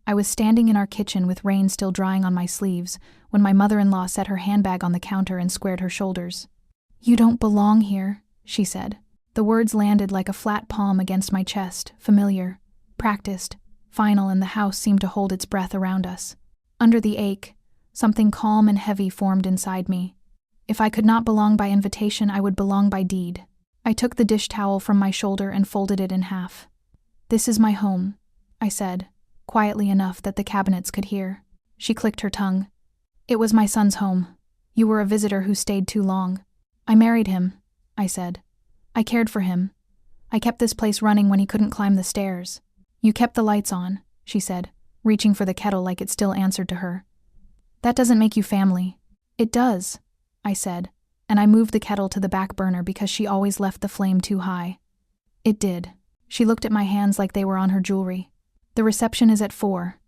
I was standing in our kitchen with rain still drying on my sleeves when my mother-in-law set her handbag on the counter and squared her shoulders. "You don't belong here," she said. The words landed like a flat palm against my chest, familiar, practiced, final, and the house seemed to hold its breath around us. Under the ache, something calm and heavy formed inside me. If I could not belong by invitation, I would belong by deed. I took the dish towel from my shoulder and folded it in half. "This is my home," I said, quietly enough that the cabinets could hear. She clicked her tongue. "It was my son's home. You were a visitor who stayed too long. I married him," I said. "I cared for him. I kept this place running when he couldn't climb the stairs." "You kept the lights on," she said, reaching for the kettle like it still answered to her. "That doesn't make you family." "It does," I said, and I moved the kettle to the back burner because she always left the flame too high. It did. She looked at my hands like they were on her jewelry. "The reception is at 4.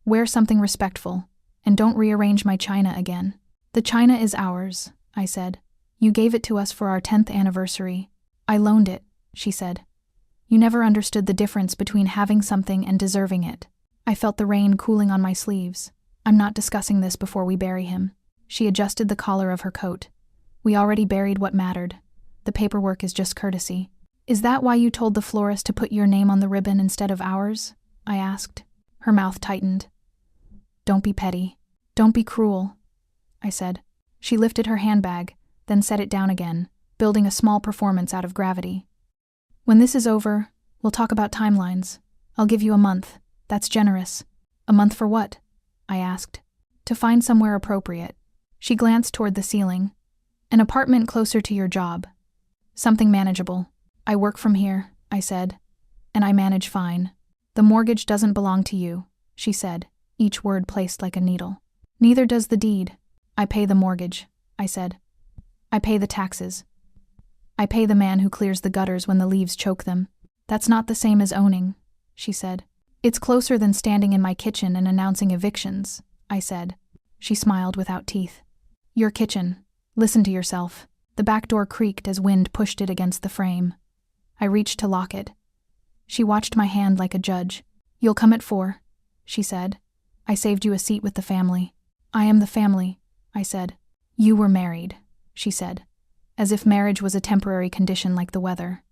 Wear something respectful, and don't rearrange my china again." "The china is ours," I said. "You gave it to us for our 10th anniversary. I loaned it," she said. "You never understood the difference between having something and deserving it." I felt the rain cooling on my sleeves. "I'm not discussing this before we bury him." She adjusted the collar of her coat. "We already buried what mattered. The paperwork is just courtesy." "Is that why you told the florist to put your name on the ribbon instead of ours?" I asked. Her mouth tightened. "Don't be petty. Don't be cruel," I said. She lifted her handbag, then set it down again, building a small performance out of gravity. "When this is over, we'll talk about timelines. I'll give you a month. That's generous." "A month for what?" I asked. "To find somewhere appropriate." She glanced toward the ceiling. "An apartment closer to your job. Something manageable." "I work from here," I said, "and I manage fine." "The mortgage doesn't belong to you," she said, each word placed like a needle. "Neither does the deed." "I pay the mortgage," I said. "I pay the taxes. I pay the man who clears the gutters when the leaves choke them." "That's not the same as owning," she said. "It's closer than standing in my kitchen and announcing evictions," I said. She smiled without teeth. "Your kitchen. Listen to yourself." The back door creaked as wind pushed it against the frame. I reached to lock it. She watched my hand like a judge. "You'll come at 4, she said. "I saved you a seat with the family." "I am the family," I said. "You were married," she said, as if marriage was a temporary condition like the weather.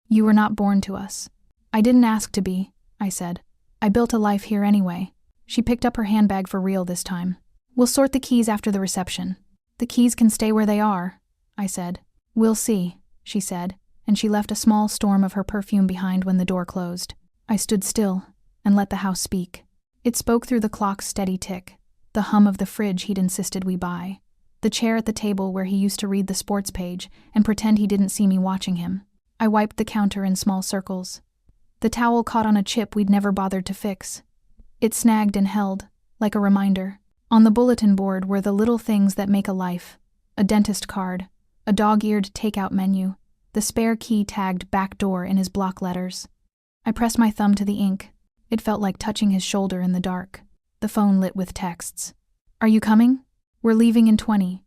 "You were not born to us." "I didn't ask to be," I said. "I built a life here anyway." She picked up her handbag for real this time. "We'll sort the keys after the reception." "The keys can stay where they are," I said. "We'll see," she said, and she left a small storm of her perfume behind when the door closed. I stood still and let the house speak. It spoke through the clock's steady tick, the hum of the fridge he'd insisted we buy, the chair at the table where he used to read the sports page and pretend he didn't see me watching him. I wiped the counter in small circles. The towel caught on a chip we'd never bothered to fix. It snagged and held, like a reminder. On the bulletin board were the little things that make a life: a dentist card, a dog-eared takeout menu, the spare key tagged "back door" in his block letters. I pressed my thumb to the ink. It felt like touching his shoulder in the dark. The phone lit with texts. "Are you coming? We're leaving in 20.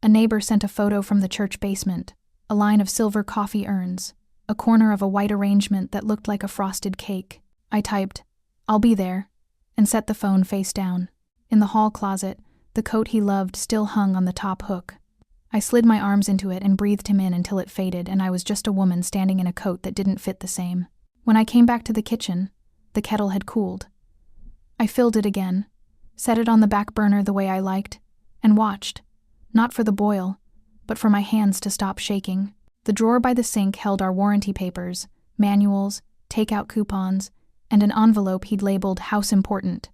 A neighbor sent a photo from the church basement, a line of silver coffee urns, a corner of a white arrangement that looked like a frosted cake. I typed, "I'll be there," and set the phone face down. In the hall closet, the coat he loved still hung on the top hook. I slid my arms into it and breathed him in until it faded and I was just a woman standing in a coat that didn't fit the same. When I came back to the kitchen, the kettle had cooled. I filled it again, set it on the back burner the way I liked, and watched, not for the boil, but for my hands to stop shaking. The drawer by the sink held our warranty papers, manuals, takeout coupons, and an envelope he'd labeled "House Important."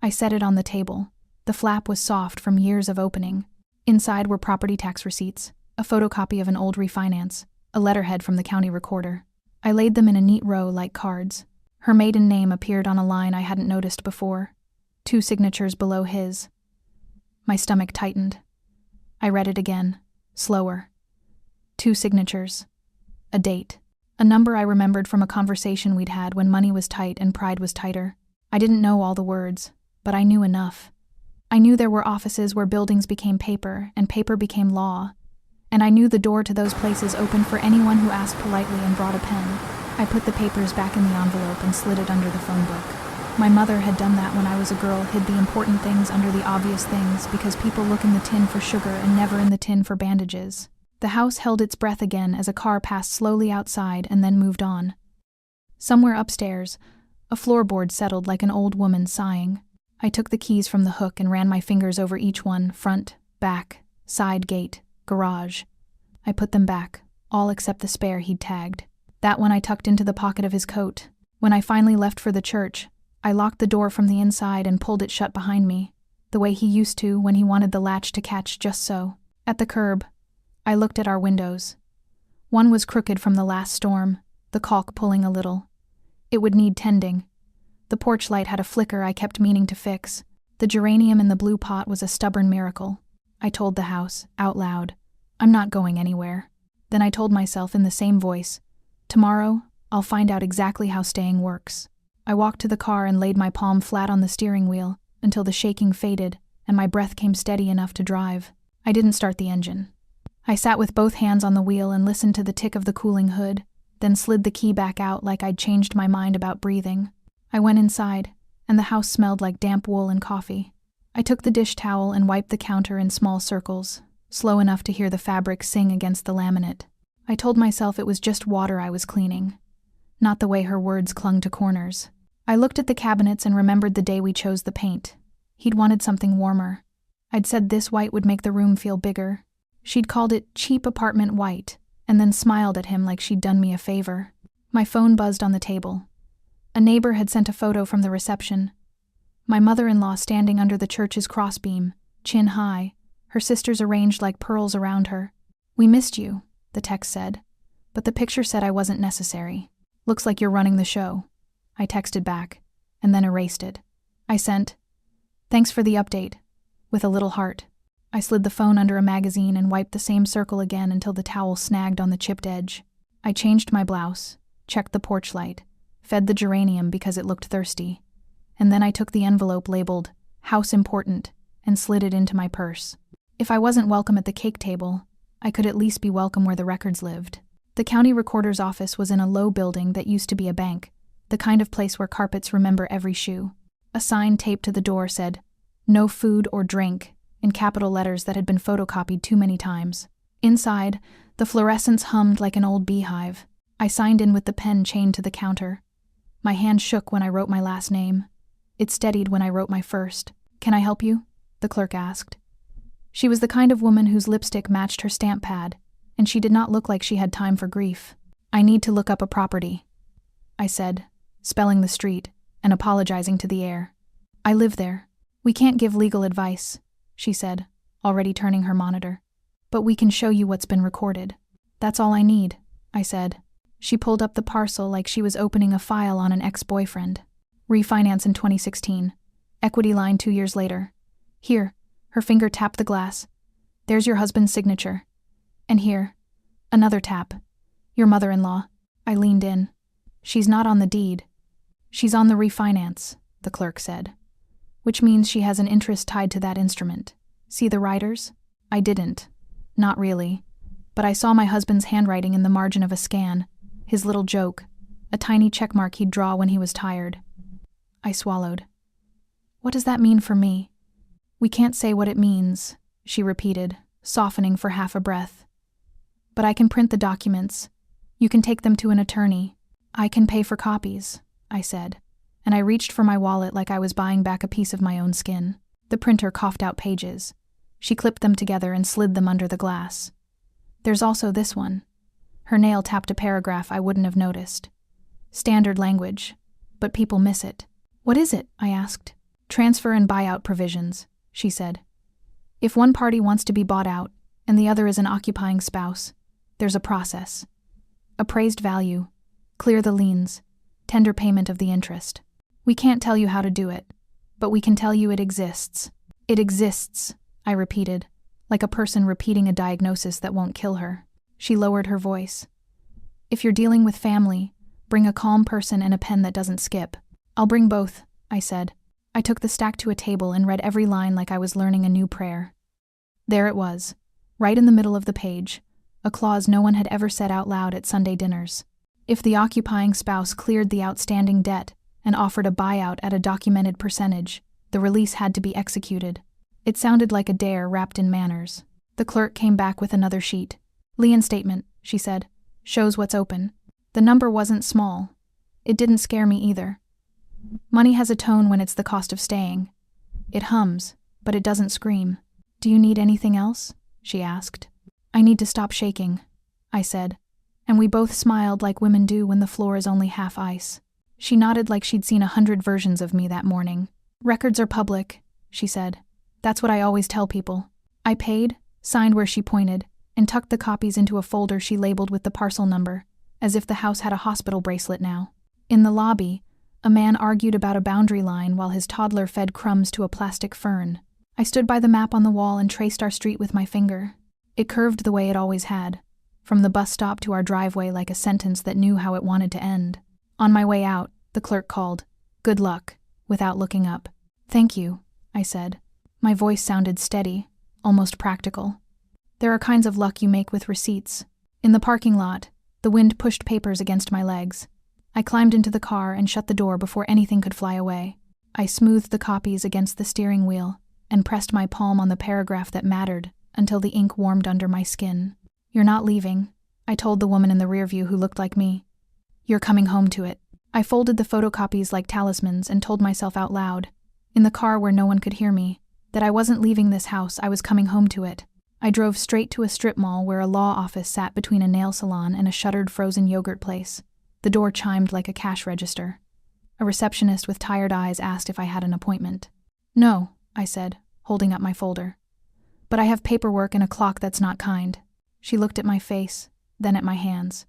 I set it on the table. The flap was soft from years of opening. Inside were property tax receipts, a photocopy of an old refinance, a letterhead from the county recorder. I laid them in a neat row like cards. Her maiden name appeared on a line I hadn't noticed before, 2 signatures below his. My stomach tightened. I read it again, slower. 2 signatures. A date. A number I remembered from a conversation we'd had when money was tight and pride was tighter. I didn't know all the words, but I knew enough. I knew there were offices where buildings became paper and paper became law, and I knew the door to those places opened for anyone who asked politely and brought a pen. I put the papers back in the envelope and slid it under the phone book. My mother had done that when I was a girl, hid the important things under the obvious things because people look in the tin for sugar and never in the tin for bandages. The house held its breath again as a car passed slowly outside and then moved on. Somewhere upstairs, a floorboard settled like an old woman sighing. I took the keys from the hook and ran my fingers over each one: front, back, side gate, garage. I put them back, all except the spare he'd tagged. That one I tucked into the pocket of his coat. When I finally left for the church, I locked the door from the inside and pulled it shut behind me, the way he used to when he wanted the latch to catch just so. At the curb, I looked at our windows. One was crooked from the last storm, the caulk pulling a little. It would need tending. The porch light had a flicker I kept meaning to fix. The geranium in the blue pot was a stubborn miracle. I told the house, out loud, "I'm not going anywhere." Then I told myself in the same voice, "Tomorrow, I'll find out exactly how staying works." I walked to the car and laid my palm flat on the steering wheel until the shaking faded and my breath came steady enough to drive. I didn't start the engine. I sat with both hands on the wheel and listened to the tick of the cooling hood, then slid the key back out like I'd changed my mind about breathing. I went inside, and the house smelled like damp wool and coffee. I took the dish towel and wiped the counter in small circles, slow enough to hear the fabric sing against the laminate. I told myself it was just water I was cleaning, not the way her words clung to corners. I looked at the cabinets and remembered the day we chose the paint. He'd wanted something warmer. I'd said this white would make the room feel bigger. She'd called it cheap apartment white, and then smiled at him like she'd done me a favor. My phone buzzed on the table. A neighbor had sent a photo from the reception. My mother-in-law standing under the church's crossbeam, chin high, her sisters arranged like pearls around her. "We missed you," the text said, but the picture said I wasn't necessary. "Looks like you're running the show," I texted back, and then erased it. I sent, "Thanks for the update," with a little heart. I slid the phone under a magazine and wiped the same circle again until the towel snagged on the chipped edge. I changed my blouse, checked the porch light, fed the geranium because it looked thirsty, and then I took the envelope labeled "House Important" and slid it into my purse. If I wasn't welcome at the cake table, I could at least be welcome where the records lived. The county recorder's office was in a low building that used to be a bank, the kind of place where carpets remember every shoe. A sign taped to the door said, "No food or drink," in capital letters that had been photocopied too many times. Inside, the fluorescence hummed like an old beehive. I signed in with the pen chained to the counter. My hand shook when I wrote my last name. It steadied when I wrote my first. "Can I help you?" the clerk asked. She was the kind of woman whose lipstick matched her stamp pad, and she did not look like she had time for grief. "I need to look up a property," I said, spelling the street and apologizing to the air. "I live there. We can't give legal advice," she said, already turning her monitor. "But we can show you what's been recorded." "That's all I need," I said. She pulled up the parcel like she was opening a file on an ex-boyfriend. "Refinance in 2016. Equity line 2 years later. Here," her finger tapped the glass. "There's your husband's signature. And here, another tap. Your mother-in-law." I leaned in. "She's not on the deed. She's on the refinance," the clerk said. "Which means she has an interest tied to that instrument. See the writers?" I didn't. Not really. But I saw my husband's handwriting in the margin of a scan, his little joke, a tiny checkmark he'd draw when he was tired. I swallowed. "What does that mean for me?" "We can't say what it means," she repeated, softening for half a breath. "But I can print the documents. You can take them to an attorney. I can pay for copies," I said, and I reached for my wallet like I was buying back a piece of my own skin. The printer coughed out pages. She clipped them together and slid them under the glass. "There's also this one." Her nail tapped a paragraph I wouldn't have noticed. "Standard language, but people miss it." "What is it?" I asked. "Transfer and buyout provisions," she said. "If one party wants to be bought out, and the other is an occupying spouse, there's a process. Appraised value, clear the liens, tender payment of the interest. We can't tell you how to do it, but we can tell you it exists." "It exists," I repeated, like a person repeating a diagnosis that won't kill her. She lowered her voice. "If you're dealing with family, bring a calm person and a pen that doesn't skip." "I'll bring both," I said. I took the stack to a table and read every line like I was learning a new prayer. There it was, right in the middle of the page, a clause no one had ever said out loud at Sunday dinners. If the occupying spouse cleared the outstanding debt and offered a buyout at a documented percentage. The release had to be executed. It sounded like a dare wrapped in manners. The clerk came back with another sheet. "Lien statement," she said. "Shows what's open." The number wasn't small. It didn't scare me either. Money has a tone when it's the cost of staying. It hums, but it doesn't scream. "Do you need anything else?" she asked. "I need to stop shaking," I said, and we both smiled like women do when the floor is only half ice. She nodded like she'd seen 100 versions of me that morning. "Records are public," she said. "That's what I always tell people." I paid, signed where she pointed, and tucked the copies into a folder she labeled with the parcel number, as if the house had a hospital bracelet now. In the lobby, a man argued about a boundary line while his toddler fed crumbs to a plastic fern. I stood by the map on the wall and traced our street with my finger. It curved the way it always had, from the bus stop to our driveway like a sentence that knew how it wanted to end. On my way out, the clerk called, "Good luck," without looking up. "Thank you," I said. My voice sounded steady, almost practical. There are kinds of luck you make with receipts. In the parking lot, the wind pushed papers against my legs. I climbed into the car and shut the door before anything could fly away. I smoothed the copies against the steering wheel and pressed my palm on the paragraph that mattered until the ink warmed under my skin. "You're not leaving," I told the woman in the rear view who looked like me. "You're coming home to it." I folded the photocopies like talismans and told myself out loud, in the car where no one could hear me, that I wasn't leaving this house, I was coming home to it. I drove straight to a strip mall where a law office sat between a nail salon and a shuttered frozen yogurt place. The door chimed like a cash register. A receptionist with tired eyes asked if I had an appointment. "No," I said, holding up my folder. "But I have paperwork and a clock that's not kind." She looked at my face, then at my hands.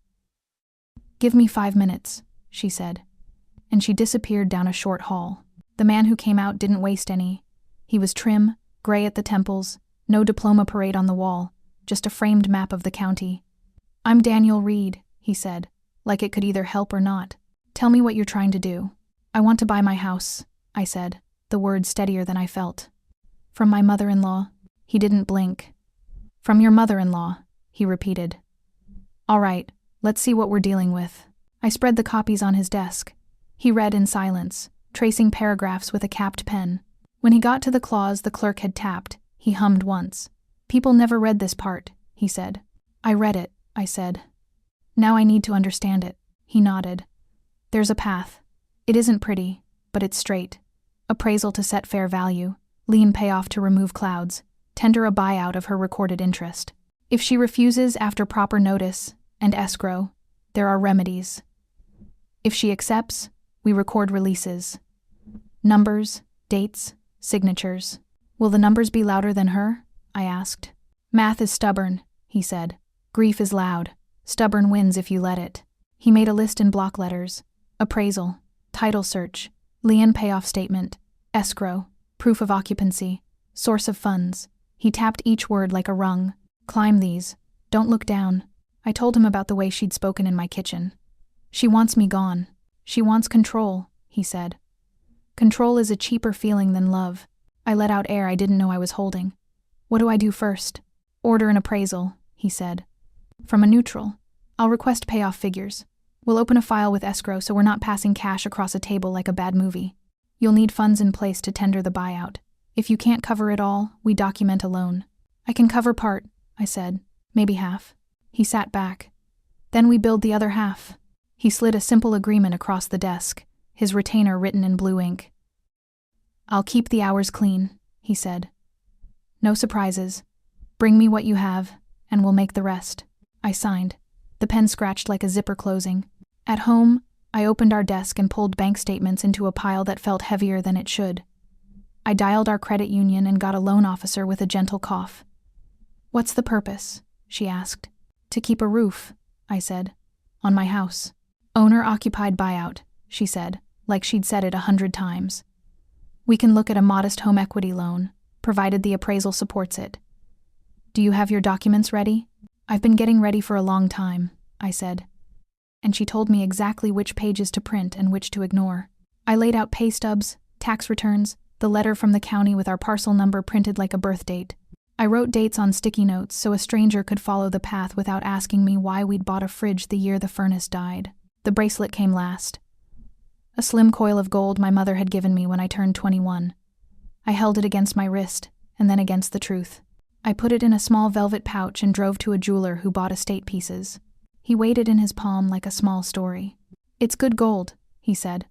"Give me 5 minutes," she said, and she disappeared down a short hall. The man who came out didn't waste any. He was trim, gray at the temples, no diploma parade on the wall, just a framed map of the county. "I'm Daniel Reed," he said, like it could either help or not. "Tell me what you're trying to do." "I want to buy my house," I said, the words steadier than I felt. "From my mother-in-law." He didn't blink. "From your mother-in-law," he repeated. "All right, let's see what we're dealing with." I spread the copies on his desk. He read in silence, tracing paragraphs with a capped pen. When he got to the clause the clerk had tapped, he hummed once. "People never read this part," he said. "I read it," I said. "Now I need to understand it." He nodded. "There's a path. It isn't pretty, but it's straight. Appraisal to set fair value, lien payoff to remove clouds, tender a buyout of her recorded interest. If she refuses after proper notice, and escrow, there are remedies. If she accepts, we record releases. Numbers, dates, signatures. Will the numbers be louder than her?" I asked. "Math is stubborn," he said. "Grief is loud. Stubborn wins if you let it." He made a list in block letters. Appraisal, title search, lien payoff statement, escrow, proof of occupancy, source of funds. He tapped each word like a rung. "Climb these. Don't look down." I told him about the way she'd spoken in my kitchen. "She wants me gone. She wants control," he said. "Control is a cheaper feeling than love." I let out air I didn't know I was holding. "What do I do first?" "Order an appraisal," he said. "From a neutral. I'll request payoff figures. We'll open a file with escrow so we're not passing cash across a table like a bad movie. You'll need funds in place to tender the buyout. If you can't cover it all, we document a loan." "I can cover part," I said. "Maybe half." He sat back. "Then we build the other half." He slid a simple agreement across the desk, his retainer written in blue ink. "I'll keep the hours clean," he said. "No surprises. Bring me what you have, and we'll make the rest." I signed. The pen scratched like a zipper closing. At home, I opened our desk and pulled bank statements into a pile that felt heavier than it should. I dialed our credit union and got a loan officer with a gentle cough. "What's the purpose?" she asked. "To keep a roof," I said. "On my house." "Owner-occupied buyout," she said, like she'd said it 100 times. "We can look at a modest home equity loan, provided the appraisal supports it." "Do you have your documents ready?" "I've been getting ready for a long time," I said. And she told me exactly which pages to print and which to ignore. I laid out pay stubs, tax returns, the letter from the county with our parcel number printed like a birth date. I wrote dates on sticky notes so a stranger could follow the path without asking me why we'd bought a fridge the year the furnace died. The bracelet came last. a slim coil of gold my mother had given me when I turned 21. I held it against my wrist, and then against the truth. I put it in a small velvet pouch and drove to a jeweler who bought estate pieces. He weighed it in his palm like a small story. "It's good gold," he said.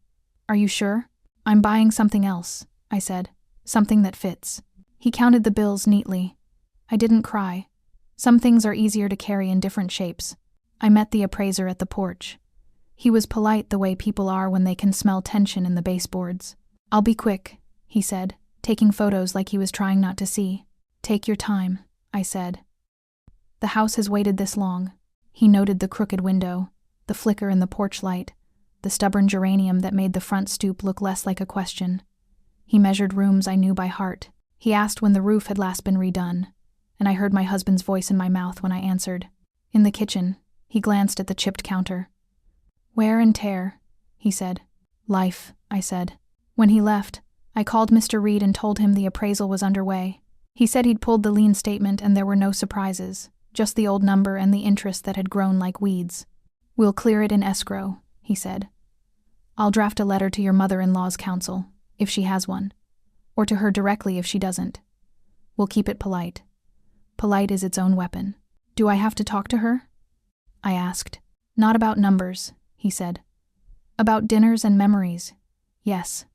"Are you sure?" "I'm buying something else," I said. "Something that fits." He counted the bills neatly. I didn't cry. Some things are easier to carry in different shapes. I met the appraiser at the porch. He was polite the way people are when they can smell tension in the baseboards. "I'll be quick," he said, taking photos like he was trying not to see. "Take your time," I said. "The house has waited this long." He noted the crooked window, the flicker in the porch light, the stubborn geranium that made the front stoop look less like a question. He measured rooms I knew by heart. He asked when the roof had last been redone, and I heard my husband's voice in my mouth when I answered. "In the kitchen." He glanced at the chipped counter. "Wear and tear," he said. "Life," I said. When he left, I called Mr. Reed and told him the appraisal was underway. He said he'd pulled the lien statement and there were no surprises, just the old number and the interest that had grown like weeds. "We'll clear it in escrow," he said. "I'll draft a letter to your mother-in-law's counsel, if she has one, or to her directly if she doesn't. We'll keep it polite. Polite is its own weapon." "Do I have to talk to her?" I asked. "Not about numbers," he said. "About dinners and memories, yes.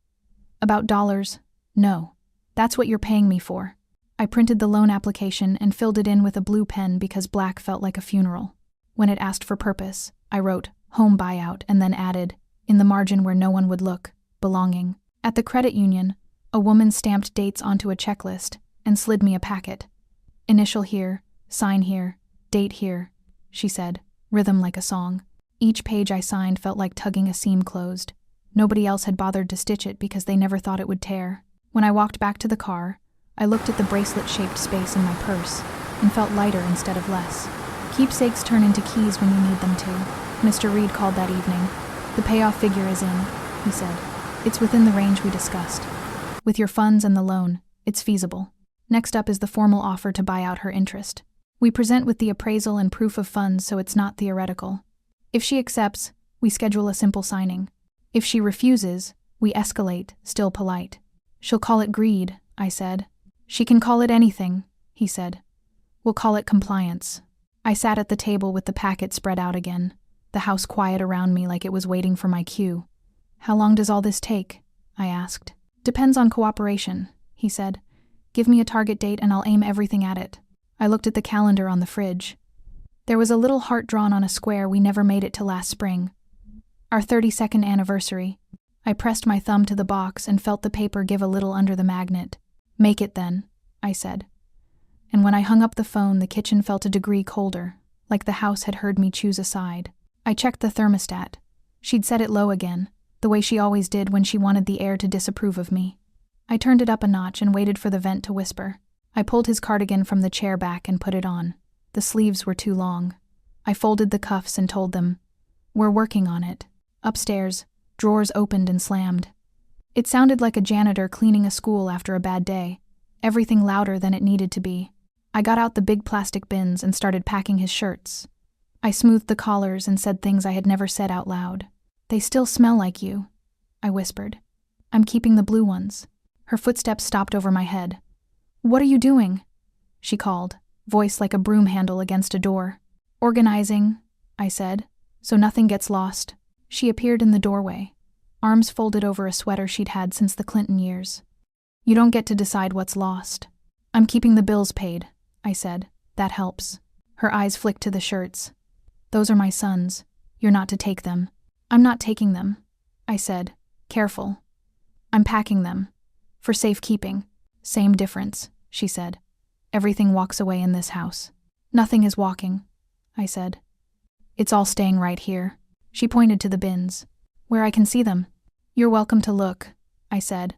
About dollars, no. That's what you're paying me for." I printed the loan application and filled it in with a blue pen because black felt like a funeral. When it asked for purpose, I wrote, "Home buyout," and then added, in the margin where no one would look, "belonging." At the credit union, a woman stamped dates onto a checklist and slid me a packet. "Initial here, sign here, date here," she said, rhythm like a song. Each page I signed felt like tugging a seam closed. Nobody else had bothered to stitch it because they never thought it would tear. When I walked back to the car, I looked at the bracelet-shaped space in my purse and felt lighter instead of less. Keepsakes turn into keys when you need them to, Mr. Reed called that evening. "The payoff figure is in," he said. "It's within the range we discussed. With your funds and the loan, it's feasible. Next up is the formal offer to buy out her interest. We present with the appraisal and proof of funds so it's not theoretical. If she accepts, we schedule a simple signing. If she refuses, we escalate, still polite." "She'll call it greed," I said. "She can call it anything," he said. "We'll call it compliance." I sat at the table with the packet spread out again, the house quiet around me like it was waiting for my cue. "How long does all this take?" I asked. "Depends on cooperation," he said. "Give me a target date and I'll aim everything at it." I looked at the calendar on the fridge. There was a little heart drawn on a square we never made it to last spring. Our 32nd anniversary. I pressed my thumb to the box and felt the paper give a little under the magnet. "Make it then," I said. And when I hung up the phone, the kitchen felt a degree colder, like the house had heard me choose a side. I checked the thermostat. She'd set it low again, the way she always did when she wanted the air to disapprove of me. I turned it up a notch and waited for the vent to whisper. I pulled his cardigan from the chair back and put it on. The sleeves were too long. I folded the cuffs and told them, "We're working on it." Upstairs, drawers opened and slammed. It sounded like a janitor cleaning a school after a bad day, everything louder than it needed to be. I got out the big plastic bins and started packing his shirts. I smoothed the collars and said things I had never said out loud. "They still smell like you," I whispered. "I'm keeping the blue ones." Her footsteps stopped over my head. "What are you doing?" she called, voice like a broom handle against a door. "Organizing," I said, "so nothing gets lost." She appeared in the doorway, arms folded over a sweater she'd had since the Clinton years. "You don't get to decide what's lost." "I'm keeping the bills paid," I said. "That helps." Her eyes flicked to the shirts. "Those are my sons. You're not to take them." "I'm not taking them," I said, careful. "I'm packing them. For safekeeping." "Same difference," she said. "Everything walks away in this house." "Nothing is walking," I said. "It's all staying right here." She pointed to the bins. "Where I can see them." "You're welcome to look," I said.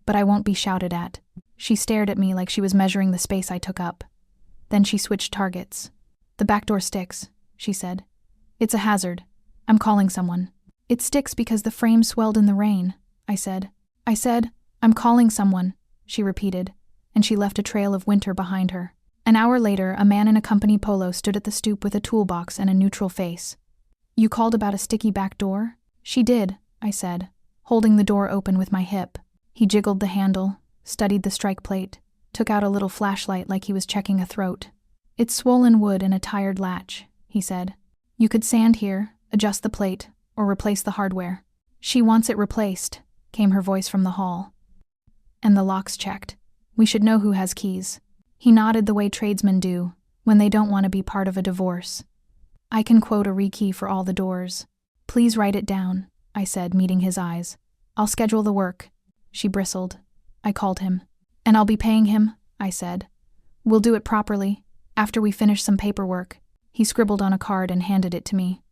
"But I won't be shouted at." She stared at me like she was measuring the space I took up. Then she switched targets. "The back door sticks," she said. "It's a hazard. I'm calling someone." "It sticks because the frame swelled in the rain," I said. "I'm calling someone," she repeated, and she left a trail of winter behind her. An hour later, a man in a company polo stood at the stoop with a toolbox and a neutral face. "You called about a sticky back door?" "She did," I said. holding the door open with my hip. He jiggled the handle, studied the strike plate, took out a little flashlight like he was checking a throat. "It's swollen wood and a tired latch," he said. "You could sand here, adjust the plate, or replace the hardware." "She wants it replaced," came her voice from the hall. "And the lock's checked. We should know who has keys." He nodded the way tradesmen do, when they don't want to be part of a divorce. "I can quote a rekey for all the doors." "Please write it down," I said, meeting his eyes. "I'll schedule the work." She bristled. I called him. "And I'll be paying him," I said. "We'll do it properly, after we finish some paperwork." He scribbled on a card and handed it to me.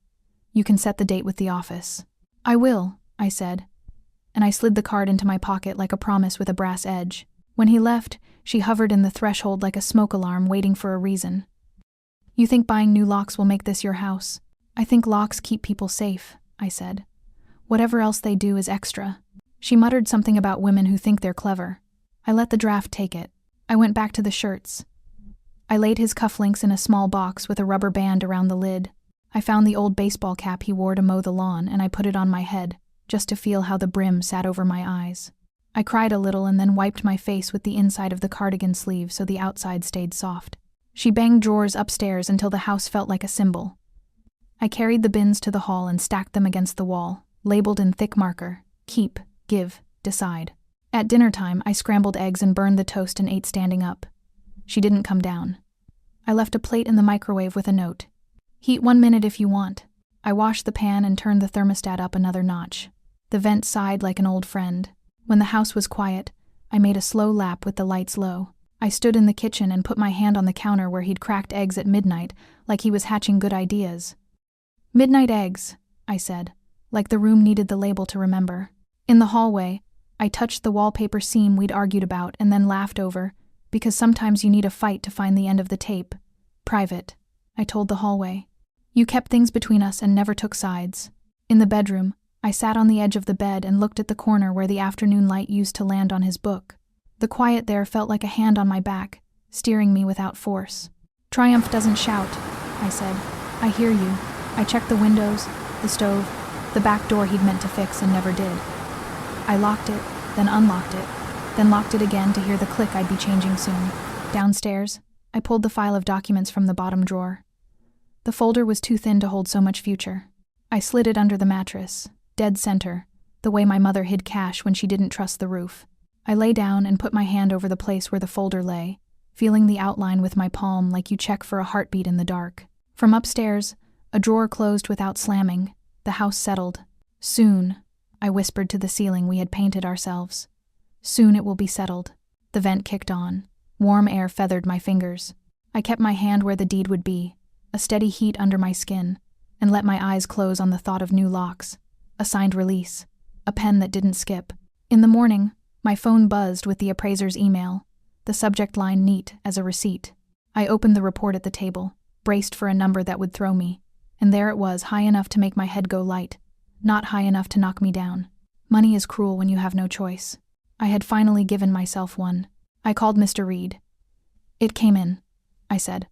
"You can set the date with the office." "I will," I said, and I slid the card into my pocket like a promise with a brass edge. When he left, she hovered in the threshold like a smoke alarm waiting for a reason. "You think buying new locks will make this your house?" "I think locks keep people safe," I said. "Whatever else they do is extra." She muttered something about women who think they're clever. I let the draft take it. I went back to the shirts. I laid his cufflinks in a small box with a rubber band around the lid. I found the old baseball cap he wore to mow the lawn and I put it on my head, just to feel how the brim sat over my eyes. I cried a little and then wiped my face with the inside of the cardigan sleeve so the outside stayed soft. She banged drawers upstairs until the house felt like a cymbal. I carried the bins to the hall and stacked them against the wall, labeled in thick marker: keep, give, decide. At dinner time, I scrambled eggs and burned the toast and ate standing up. She didn't come down. I left a plate in the microwave with a note: "Heat 1 minute if you want." I washed the pan and turned the thermostat up another notch. The vent sighed like an old friend. When the house was quiet, I made a slow lap with the lights low. I stood in the kitchen and put my hand on the counter where he'd cracked eggs at midnight, like he was hatching good ideas. "Midnight eggs," I said, like the room needed the label to remember. In the hallway, I touched the wallpaper seam we'd argued about and then laughed over, because sometimes you need a fight to find the end of the tape. "Private," I told the hallway. "You kept things between us and never took sides." In the bedroom, I sat on the edge of the bed and looked at the corner where the afternoon light used to land on his book. The quiet there felt like a hand on my back, steering me without force. "Triumph doesn't shout," I said. "I hear you." I checked the windows, the stove, the back door he'd meant to fix and never did. I locked it, then unlocked it, then locked it again to hear the click I'd be changing soon. Downstairs, I pulled the file of documents from the bottom drawer. The folder was too thin to hold so much future. I slid it under the mattress, dead center, the way my mother hid cash when she didn't trust the roof. I lay down and put my hand over the place where the folder lay, feeling the outline with my palm like you check for a heartbeat in the dark. From upstairs, a drawer closed without slamming. The house settled. "Soon," I whispered to the ceiling we had painted ourselves. "Soon it will be settled." The vent kicked on. Warm air feathered my fingers. I kept my hand where the deed would be, a steady heat under my skin, and let my eyes close on the thought of new locks, a signed release, a pen that didn't skip. In the morning, my phone buzzed with the appraiser's email, the subject line neat as a receipt. I opened the report at the table, braced for a number that would throw me, and there it was, high enough to make my head go light, not high enough to knock me down. Money is cruel when you have no choice. I had finally given myself one. I called Mr. Reed. "It came in," I said.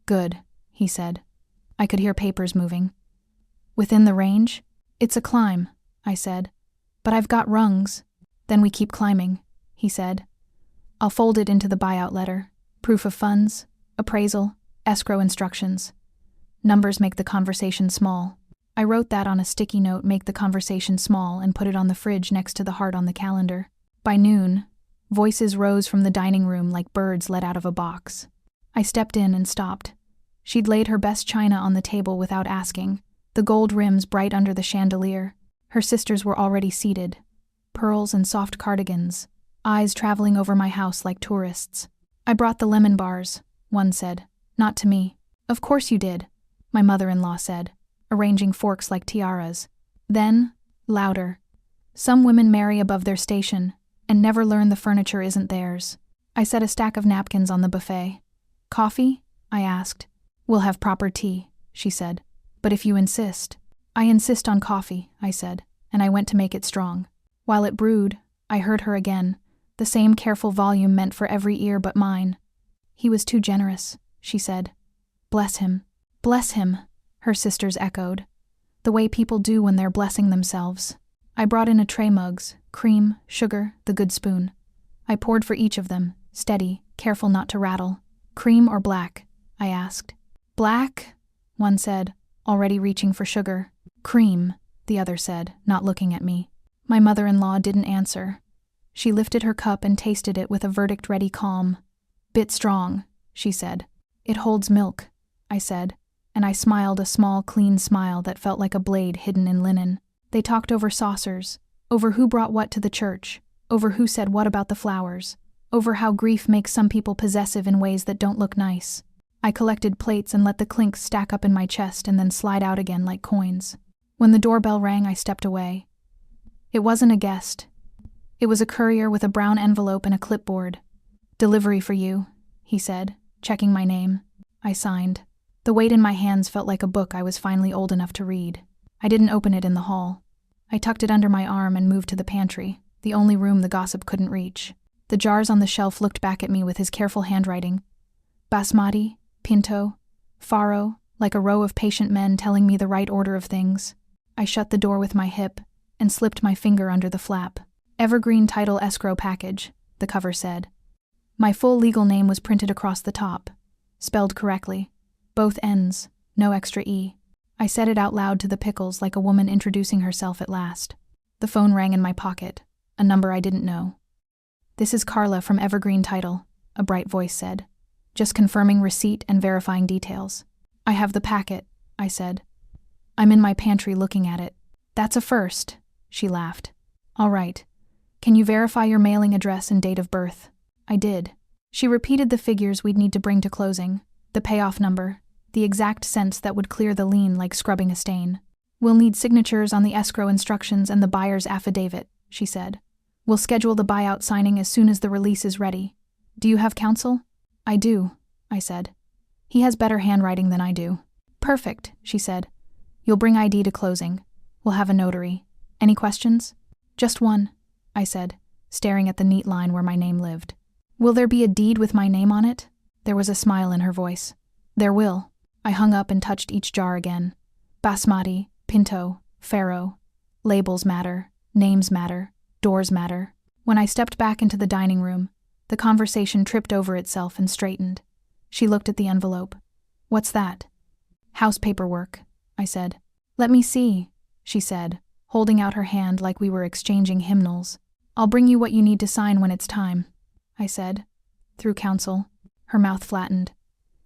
"Good," he said. I could hear papers moving. "Within the range?" "It's a climb," I said. "But I've got rungs." "Then we keep climbing," he said. "I'll fold it into the buyout letter. Proof of funds, appraisal, escrow instructions. Numbers make the conversation small." I wrote that on a sticky note, "make the conversation small," and put it on the fridge next to the heart on the calendar. By noon, voices rose from the dining room like birds let out of a box. I stepped in and stopped. She'd laid her best china on the table without asking, the gold rims bright under the chandelier. Her sisters were already seated, pearls and soft cardigans, eyes traveling over my house like tourists. "I brought the lemon bars," one said. "Not to me." "Of course you did," my mother-in-law said, arranging forks like tiaras. Then, louder, "Some women marry above their station and never learn the furniture isn't theirs." I set a stack of napkins on the buffet. "Coffee?" I asked. "We'll have proper tea," she said. "But if you insist." "I insist on coffee," I said, and I went to make it strong. While it brewed, I heard her again, the same careful volume meant for every ear but mine. "He was too generous," she said. "Bless him." "Bless him," her sisters echoed. The way people do when they're blessing themselves. I brought in a tray mugs, cream, sugar, the good spoon. I poured for each of them, steady, careful not to rattle. Cream or black? I asked. Black, one said, already reaching for sugar. Cream, the other said, not looking at me. My mother-in-law didn't answer. She lifted her cup and tasted it with a verdict-ready calm. Bit strong, she said. It holds milk, I said, and I smiled a small, clean smile that felt like a blade hidden in linen. They talked over saucers, over who brought what to the church, over who said what about the flowers, over how grief makes some people possessive in ways that don't look nice. I collected plates and let the clinks stack up in my chest and then slide out again like coins. When the doorbell rang, I stepped away. It wasn't a guest. It was a courier with a brown envelope and a clipboard. Delivery for you, he said, checking my name. I signed. The weight in my hands felt like a book I was finally old enough to read. I didn't open it in the hall. I tucked it under my arm and moved to the pantry, the only room the gossip couldn't reach. The jars on the shelf looked back at me with his careful handwriting. Basmati, Pinto, Faro, like a row of patient men telling me the right order of things. I shut the door with my hip and slipped my finger under the flap. Evergreen title escrow package, the cover said. My full legal name was printed across the top, spelled correctly. Both N's, no extra E. I said it out loud to the pickles like a woman introducing herself at last. The phone rang in my pocket, a number I didn't know. This is Carla from Evergreen Title, a bright voice said. Just confirming receipt and verifying details. I have the packet, I said. I'm in my pantry looking at it. That's a first, she laughed. All right. Can you verify your mailing address and date of birth? I did. She repeated the figures we'd need to bring to closing, the payoff number, the exact cents that would clear the lien like scrubbing a stain. We'll need signatures on the escrow instructions and the buyer's affidavit, she said. We'll schedule the buyout signing as soon as the release is ready. Do you have counsel? I do, I said. He has better handwriting than I do. Perfect, she said. You'll bring ID to closing. We'll have a notary. Any questions? Just one, I said, staring at the neat line where my name lived. Will there be a deed with my name on it? There was a smile in her voice. There will. I hung up and touched each jar again. Basmati, Pinto, Faro. Labels matter, names matter, doors matter. When I stepped back into the dining room, the conversation tripped over itself and straightened. She looked at the envelope. What's that? House paperwork, I said. Let me see, she said, holding out her hand like we were exchanging hymnals. I'll bring you what you need to sign when it's time, I said. Through counsel. Her mouth flattened.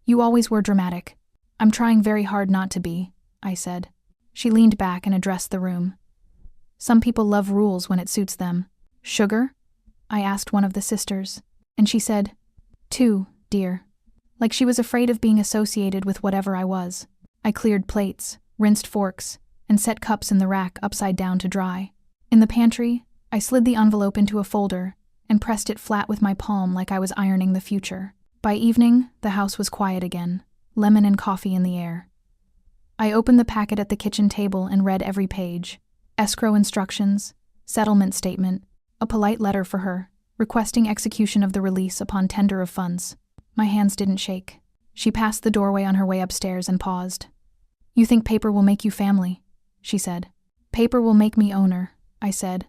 You always were dramatic. I'm trying very hard not to be, I said. She leaned back and addressed the room. Some people love rules when it suits them. Sugar? I asked one of the sisters, and she said, 2, dear. Like she was afraid of being associated with whatever I was. I cleared plates, rinsed forks, and set cups in the rack upside down to dry. In the pantry, I slid the envelope into a folder and pressed it flat with my palm like I was ironing the future. By evening, the house was quiet again, lemon and coffee in the air. I opened the packet at the kitchen table and read every page. Escrow instructions, settlement statement, a polite letter for her, requesting execution of the release upon tender of funds. My hands didn't shake. She passed the doorway on her way upstairs and paused. You think paper will make you family, she said. Paper will make me owner, I said.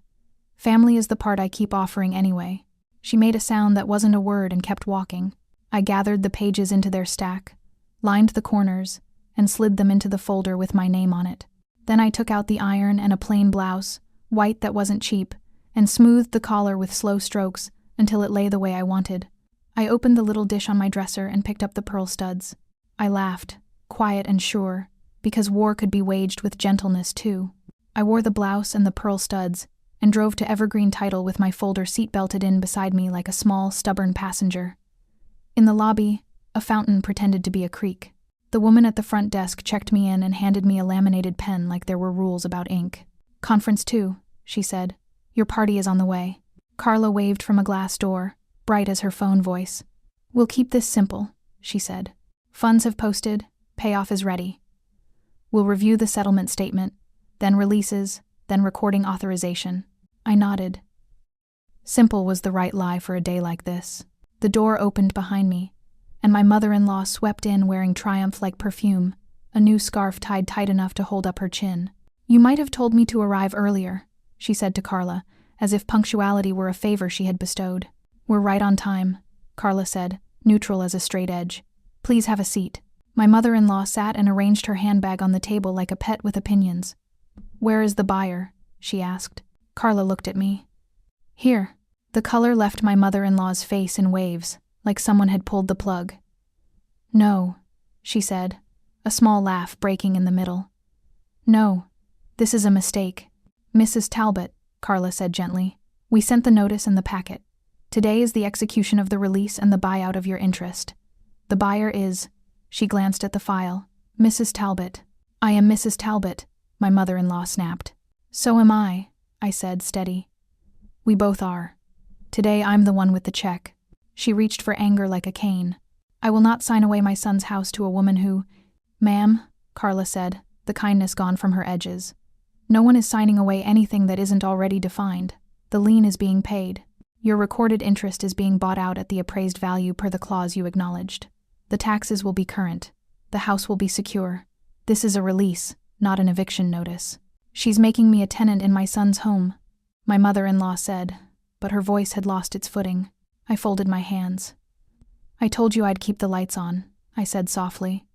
Family is the part I keep offering anyway. She made a sound that wasn't a word and kept walking. I gathered the pages into their stack, lined the corners, and slid them into the folder with my name on it. Then I took out the iron and a plain blouse, white that wasn't cheap, and smoothed the collar with slow strokes until it lay the way I wanted. I opened the little dish on my dresser and picked up the pearl studs. I laughed, quiet and sure, because war could be waged with gentleness too. I wore the blouse and the pearl studs and drove to Evergreen Title with my folder seat-belted in beside me like a small, stubborn passenger. In the lobby, a fountain pretended to be a creek. The woman at the front desk checked me in and handed me a laminated pen like there were rules about ink. Conference 2, she said. Your party is on the way. Carla waved from a glass door, bright as her phone voice. We'll keep this simple, she said. Funds have posted, payoff is ready. We'll review the settlement statement, then releases, then recording authorization. I nodded. Simple was the right lie for a day like this. The door opened behind me, and my mother-in-law swept in wearing Triumph-like perfume, a new scarf tied tight enough to hold up her chin. You might have told me to arrive earlier, she said to Carla, as if punctuality were a favor she had bestowed. We're right on time, Carla said, neutral as a straight edge. Please have a seat. My mother-in-law sat and arranged her handbag on the table like a pet with opinions. Where is the buyer? She asked. Carla looked at me. Here. The color left my mother-in-law's face in waves, like someone had pulled the plug. No, she said, a small laugh breaking in the middle. No, this is a mistake. Mrs. Talbot, Carla said gently, we sent the notice and the packet. Today is the execution of the release and the buyout of your interest. The buyer is, she glanced at the file, Mrs. Talbot. I am Mrs. Talbot, my mother-in-law snapped. So am I said, steady. We both are. Today I'm the one with the check. She reached for anger like a cane. I will not sign away my son's house to a woman who— Ma'am, Carla said, the kindness gone from her edges. No one is signing away anything that isn't already defined. The lien is being paid. Your recorded interest is being bought out at the appraised value per the clause you acknowledged. The taxes will be current. The house will be secure. This is a release, not an eviction notice. She's making me a tenant in my son's home, my mother-in-law said, but her voice had lost its footing. I folded my hands. I told you I'd keep the lights on, I said softly.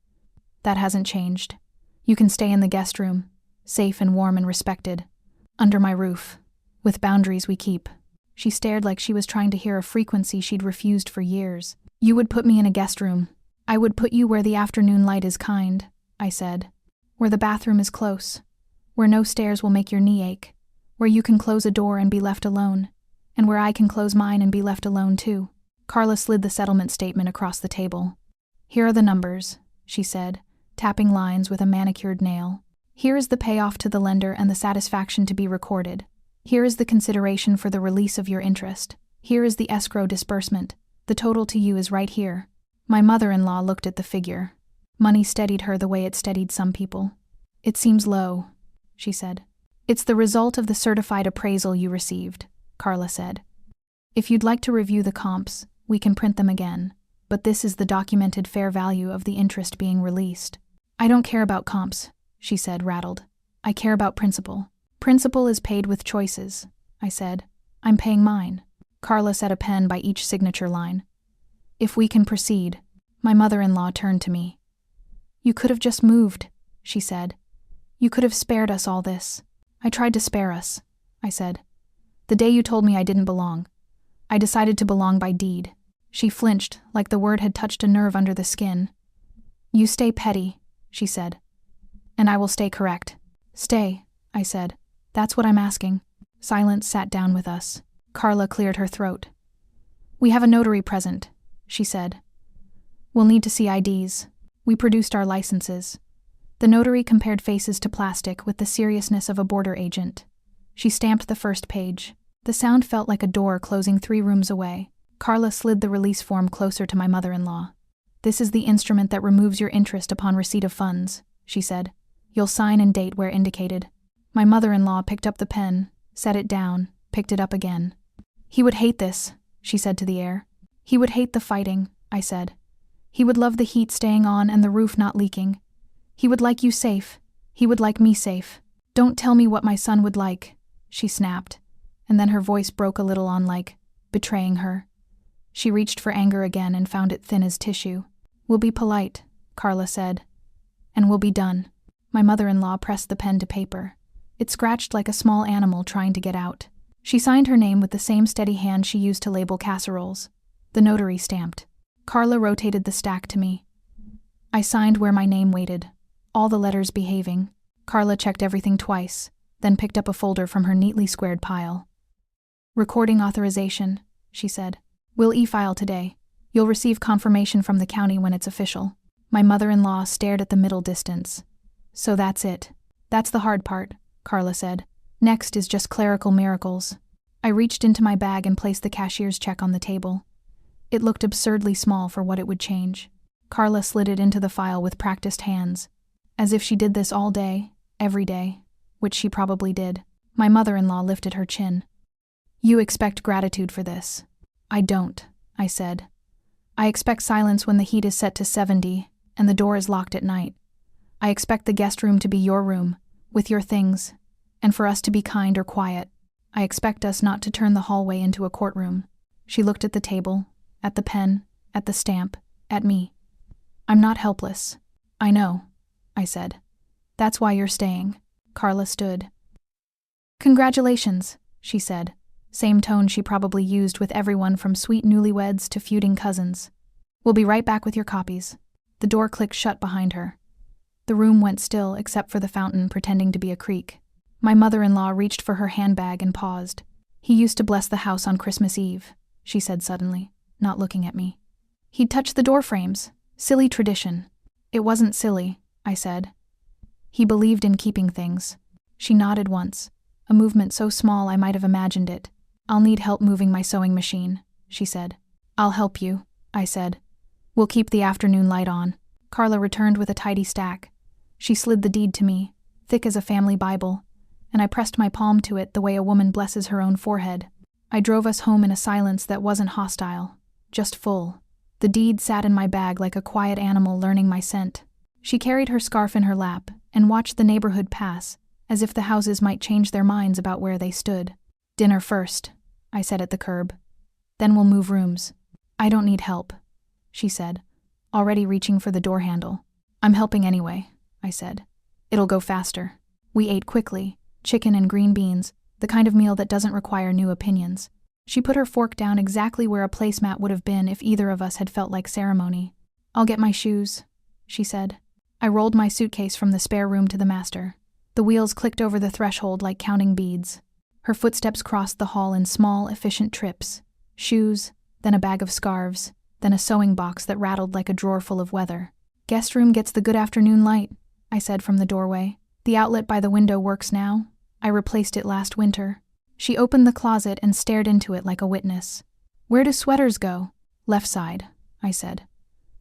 That hasn't changed. You can stay in the guest room, safe and warm and respected, under my roof, with boundaries we keep. She stared like she was trying to hear a frequency she'd refused for years. You would put me in a guest room. I would put you where the afternoon light is kind, I said, where the bathroom is close, where no stairs will make your knee ache, where you can close a door and be left alone, and where I can close mine and be left alone too. Carla slid the settlement statement across the table. Here are the numbers, she said, tapping lines with a manicured nail. Here is the payoff to the lender and the satisfaction to be recorded. Here is the consideration for the release of your interest. Here is the escrow disbursement. The total to you is right here. My mother-in-law looked at the figure. Money steadied her the way it steadied some people. It seems low, she said. It's the result of the certified appraisal you received, Carla said. If you'd like to review the comps, we can print them again, but this is the documented fair value of the interest being released. I don't care about comps, she said, rattled. I care about principal. Principal is paid with choices, I said. I'm paying mine. Carla set a pen by each signature line. If we can proceed. My mother-in-law turned to me. You could have just moved, she said. You could have spared us all this. I tried to spare us, I said. The day you told me I didn't belong. I decided to belong by deed. She flinched, like the word had touched a nerve under the skin. You stay petty, she said. And I will stay correct. Stay, I said. That's what I'm asking. Silence sat down with us. Carla cleared her throat. We have a notary present, she said. We'll need to see IDs. We produced our licenses. The notary compared faces to plastic with the seriousness of a border agent. She stamped the first page. The sound felt like a door closing 3 rooms away. Carla slid the release form closer to my mother-in-law. This is the instrument that removes your interest upon receipt of funds, she said. You'll sign and date where indicated. My mother-in-law picked up the pen, set it down, picked it up again. He would hate this, she said to the air. He would hate the fighting, I said. He would love the heat staying on and the roof not leaking. He would like you safe. He would like me safe. Don't tell me what my son would like, she snapped, and then her voice broke a little on like betraying her. She reached for anger again and found it thin as tissue. We'll be polite, Carla said, and we'll be done. My mother-in-law pressed the pen to paper. It scratched like a small animal trying to get out. She signed her name with the same steady hand she used to label casseroles. The notary stamped. Carla rotated the stack to me. I signed where my name waited, all the letters behaving. Carla checked everything twice, then picked up a folder from her neatly squared pile. Recording authorization, she said. We'll e-file today. You'll receive confirmation from the county when it's official. My mother-in-law stared at the middle distance. So that's it. That's the hard part, Carla said. Next is just clerical miracles. I reached into my bag and placed the cashier's check on the table. It looked absurdly small for what it would change. Carla slid it into the file with practiced hands, as if she did this all day, every day, which she probably did. My mother-in-law lifted her chin. You expect gratitude for this. I don't, I said. I expect silence when the heat is set to 70 and the door is locked at night. I expect the guest room to be your room, with your things, and for us to be kind or quiet. I expect us not to turn the hallway into a courtroom." She looked at the table, at the pen, at the stamp, at me. "I'm not helpless." "I know," I said. "That's why you're staying." Carla stood. "Congratulations," she said, same tone she probably used with everyone from sweet newlyweds to feuding cousins. "We'll be right back with your copies." The door clicked shut behind her. The room went still except for the fountain pretending to be a creek. My mother-in-law reached for her handbag and paused. "He used to bless the house on Christmas Eve," she said suddenly, not looking at me. "He'd touch the door frames. Silly tradition." "It wasn't silly," I said. "He believed in keeping things." She nodded once, a movement so small I might have imagined it. "I'll need help moving my sewing machine," she said. "I'll help you," I said. "We'll keep the afternoon light on." Carla returned with a tidy stack. She slid the deed to me, thick as a family Bible, and I pressed my palm to it the way a woman blesses her own forehead. I drove us home in a silence that wasn't hostile, just full. The deed sat in my bag like a quiet animal learning my scent. She carried her scarf in her lap and watched the neighborhood pass, as if the houses might change their minds about where they stood. "Dinner first," I said at the curb. "Then we'll move rooms." "I don't need help," she said, already reaching for the door handle. "I'm helping anyway," I said. "It'll go faster." We ate quickly, chicken and green beans, the kind of meal that doesn't require new opinions. She put her fork down exactly where a placemat would have been if either of us had felt like ceremony. "I'll get my shoes," she said. I rolled my suitcase from the spare room to the master. The wheels clicked over the threshold like counting beads. Her footsteps crossed the hall in small, efficient trips. Shoes, then a bag of scarves, then a sewing box that rattled like a drawer full of weather. "Guest room gets the good afternoon light," I said from the doorway. "The outlet by the window works now. I replaced it last winter." She opened the closet and stared into it like a witness. "Where do sweaters go?" "Left side," I said.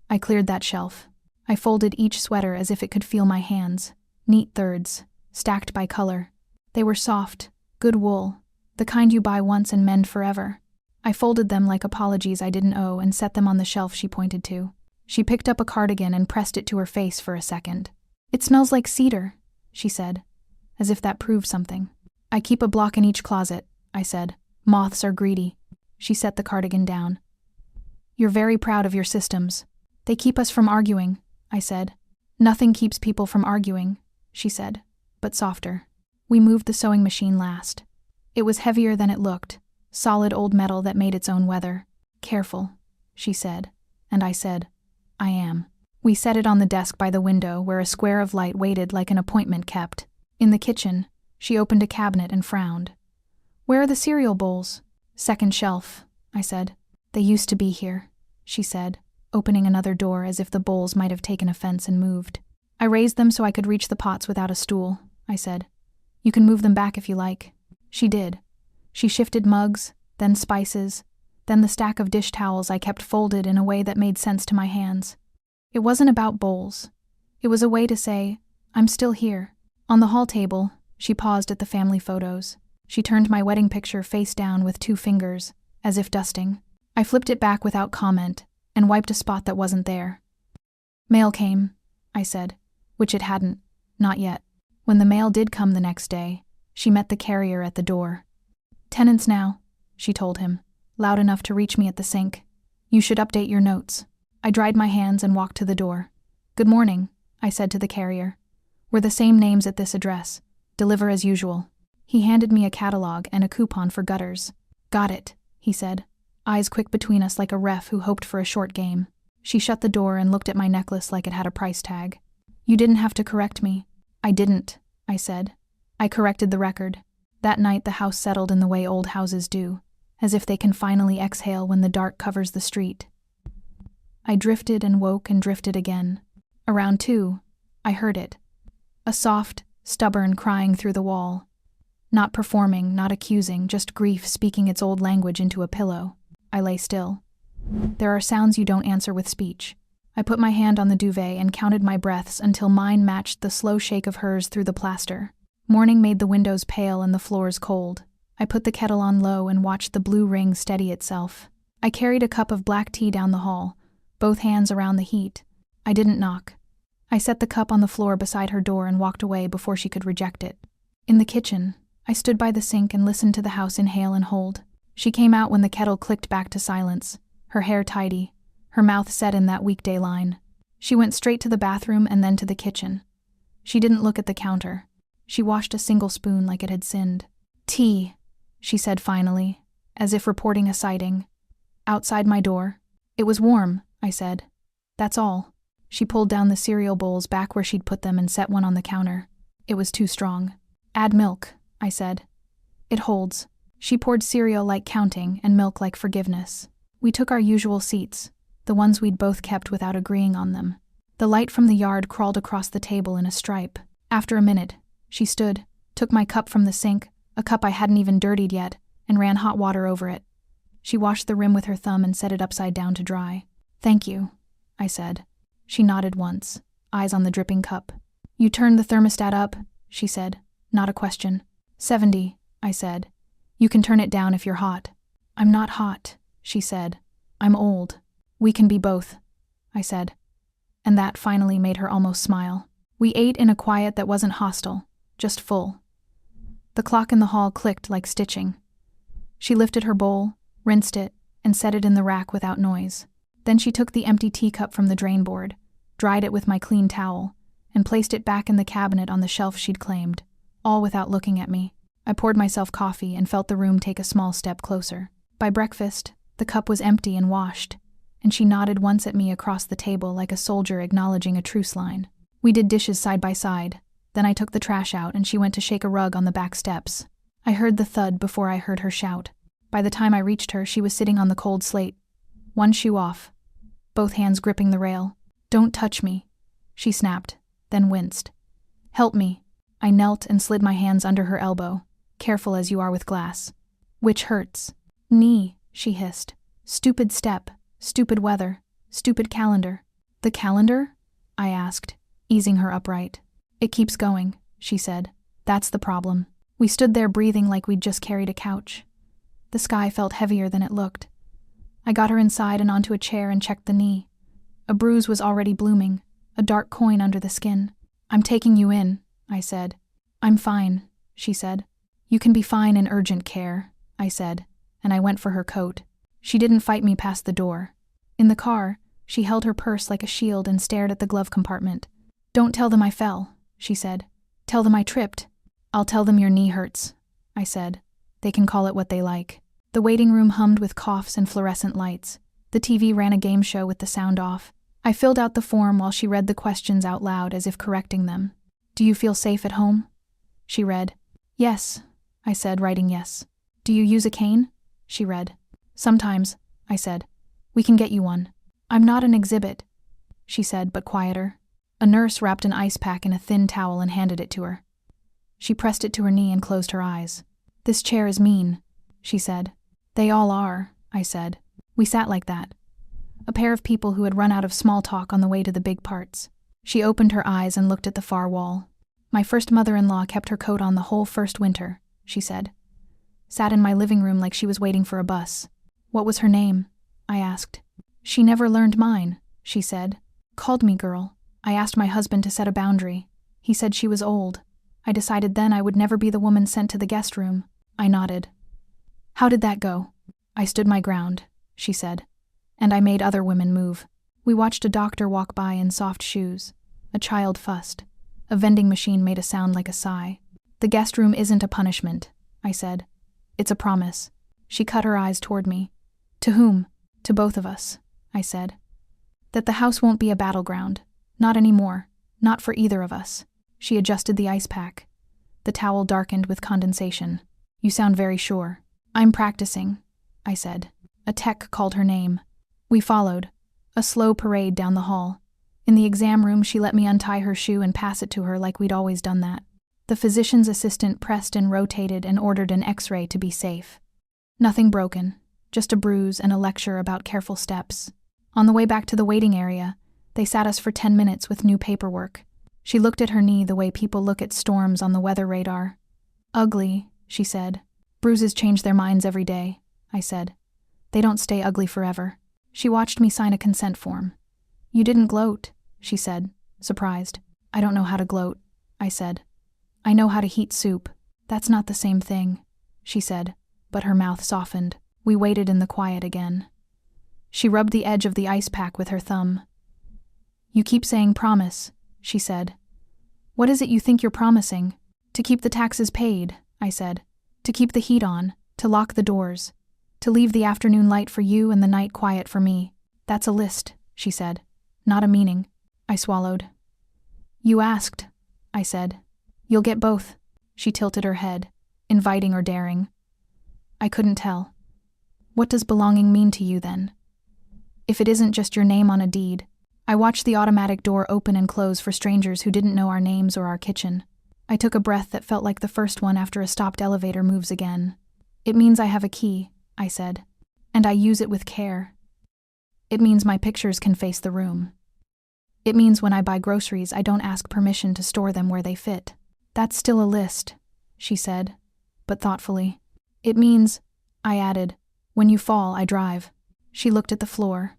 I cleared that shelf. I folded each sweater as if it could feel my hands. Neat thirds, stacked by color. They were soft, good wool, the kind you buy once and mend forever. I folded them like apologies I didn't owe and set them on the shelf she pointed to. She picked up a cardigan and pressed it to her face for a second. "It smells like cedar," she said, as if that proved something. "I keep a block in each closet," I said. "Moths are greedy." She set the cardigan down. "You're very proud of your systems." "They keep us from arguing," I said. "Nothing keeps people from arguing," she said, but softer. We moved the sewing machine last. It was heavier than it looked, solid old metal that made its own weather. "Careful," she said, and I said, "I am." We set it on the desk by the window where a square of light waited like an appointment kept. In the kitchen, she opened a cabinet and frowned. "Where are the cereal bowls?" "Second shelf," I said. "They used to be here," she said, opening another door as if the bowls might have taken offense and moved. "I raised them so I could reach the pots without a stool," I said. "You can move them back if you like." She did. She shifted mugs, then spices, then the stack of dish towels I kept folded in a way that made sense to my hands. It wasn't about bowls. It was a way to say, "I'm still here." On the hall table, she paused at the family photos. She turned my wedding picture face down with 2 fingers, as if dusting. I flipped it back without comment and wiped a spot that wasn't there. "Mail came," I said, which it hadn't, not yet. When the mail did come the next day, she met the carrier at the door. "Tenants now," she told him, loud enough to reach me at the sink. "You should update your notes." I dried my hands and walked to the door. "Good morning," I said to the carrier. "We're the same names at this address. Deliver as usual." He handed me a catalog and a coupon for gutters. "Got it," he said, eyes quick between us like a ref who hoped for a short game. She shut the door and looked at my necklace like it had a price tag. "You didn't have to correct me." "I didn't," I said. I corrected the record. That night the house settled in the way old houses do, as if they can finally exhale when the dark covers the street. I drifted and woke and drifted again. Around 2, I heard it. A soft, stubborn crying through the wall. Not performing, not accusing, just grief speaking its old language into a pillow. I lay still. There are sounds you don't answer with speech. I put my hand on the duvet and counted my breaths until mine matched the slow shake of hers through the plaster. Morning made the windows pale and the floors cold. I put the kettle on low and watched the blue ring steady itself. I carried a cup of black tea down the hall, both hands around the heat. I didn't knock. I set the cup on the floor beside her door and walked away before she could reject it. In the kitchen, I stood by the sink and listened to the house inhale and hold. She came out when the kettle clicked back to silence, her hair tidy, her mouth set in that weekday line. She went straight to the bathroom and then to the kitchen. She didn't look at the counter. She washed a single spoon like it had sinned. "Tea," she said finally, as if reporting a sighting. "Outside my door." "It was warm," I said. "That's all." She pulled down the cereal bowls back where she'd put them and set one on the counter. "It was too strong." "Add milk," I said. "It holds." She poured cereal like counting and milk like forgiveness. We took our usual seats, the ones we'd both kept without agreeing on them. The light from the yard crawled across the table in a stripe. After a minute, she stood, took my cup from the sink, a cup I hadn't even dirtied yet, and ran hot water over it. She washed the rim with her thumb and set it upside down to dry. "Thank you," I said. She nodded once, eyes on the dripping cup. "You turned the thermostat up," she said, not a question. 70, I said. "You can turn it down if you're hot." "I'm not hot," she said. "I'm old." "We can be both," I said. And that finally made her almost smile. We ate in a quiet that wasn't hostile, just full. The clock in the hall clicked like stitching. She lifted her bowl, rinsed it, and set it in the rack without noise. Then she took the empty teacup from the drain board, dried it with my clean towel, and placed it back in the cabinet on the shelf she'd claimed, all without looking at me. I poured myself coffee and felt the room take a small step closer. By breakfast, the cup was empty and washed, and she nodded once at me across the table like a soldier acknowledging a truce line. We did dishes side by side. Then I took the trash out and she went to shake a rug on the back steps. I heard the thud before I heard her shout. By the time I reached her, she was sitting on the cold slate, one shoe off, both hands gripping the rail. "Don't touch me," she snapped, then winced. "Help me." I knelt and slid my hands under her elbow, careful as you are with glass. "Which hurts?" "Knee," she hissed. "Stupid step, stupid weather, stupid calendar." "The calendar?" I asked, easing her upright. "It keeps going," she said. "That's the problem." We stood there breathing like we'd just carried a couch. The sky felt heavier than it looked. I got her inside and onto a chair and checked the knee. A bruise was already blooming, a dark coin under the skin. "I'm taking you in," I said. "I'm fine," she said. "You can be fine in urgent care," I said, and I went for her coat. She didn't fight me past the door. In the car, she held her purse like a shield and stared at the glove compartment. "Don't tell them I fell," she said. "Tell them I tripped." "I'll tell them your knee hurts," I said. "They can call it what they like." The waiting room hummed with coughs and fluorescent lights. The TV ran a game show with the sound off. I filled out the form while she read the questions out loud as if correcting them. "Do you feel safe at home?" She read. "Yes," I said, writing yes. "Do you use a cane?" She read. "Sometimes," I said. "We can get you one." "I'm not an exhibit," she said, but quieter. A nurse wrapped an ice pack in a thin towel and handed it to her. She pressed it to her knee and closed her eyes. "This chair is mean," she said. "They all are," I said. We sat like that. A pair of people who had run out of small talk on the way to the big parts. She opened her eyes and looked at the far wall. "My first mother-in-law kept her coat on the whole first winter," she said. "Sat in my living room like she was waiting for a bus." "What was her name?" I asked. "She never learned mine," she said. "Called me girl. I asked my husband to set a boundary. He said she was old. I decided then I would never be the woman sent to the guest room." I nodded. "How did that go?" "I stood my ground," she said. "And I made other women move." We watched a doctor walk by in soft shoes. A child fussed. A vending machine made a sound like a sigh. "The guest room isn't a punishment," I said. "It's a promise." She cut her eyes toward me. "To whom?" "To both of us," I said. "That the house won't be a battleground. Not anymore. Not for either of us." She adjusted the ice pack. The towel darkened with condensation. "You sound very sure." "I'm practicing," I said. A tech called her name. We followed. A slow parade down the hall. In the exam room, she let me untie her shoe and pass it to her like we'd always done that. The physician's assistant pressed and rotated and ordered an X-ray to be safe. Nothing broken, just a bruise and a lecture about careful steps. On the way back to the waiting area, they sat us for 10 minutes with new paperwork. She looked at her knee the way people look at storms on the weather radar. "Ugly," she said. "Bruises change their minds every day," I said. "They don't stay ugly forever." She watched me sign a consent form. "You didn't gloat," she said, surprised. "I don't know how to gloat," I said. "I know how to heat soup." That's not the same thing, she said, but her mouth softened. We waited in the quiet again. She rubbed the edge of the ice pack with her thumb. You keep saying promise, she said. What is it you think you're promising? To keep the taxes paid, I said. To keep the heat on, to lock the doors, to leave the afternoon light for you and the night quiet for me. That's a list, she said. Not a meaning. I swallowed. You asked, I said. You'll get both. She tilted her head, inviting or daring. I couldn't tell. What does belonging mean to you then? If it isn't just your name on a deed. I watched the automatic door open and close for strangers who didn't know our names or our kitchen. I took a breath that felt like the first one after a stopped elevator moves again. It means I have a key, I said, and I use it with care. It means my pictures can face the room. It means when I buy groceries, I don't ask permission to store them where they fit. That's still a list, she said, but thoughtfully. It means, I added, when you fall, I drive. She looked at the floor.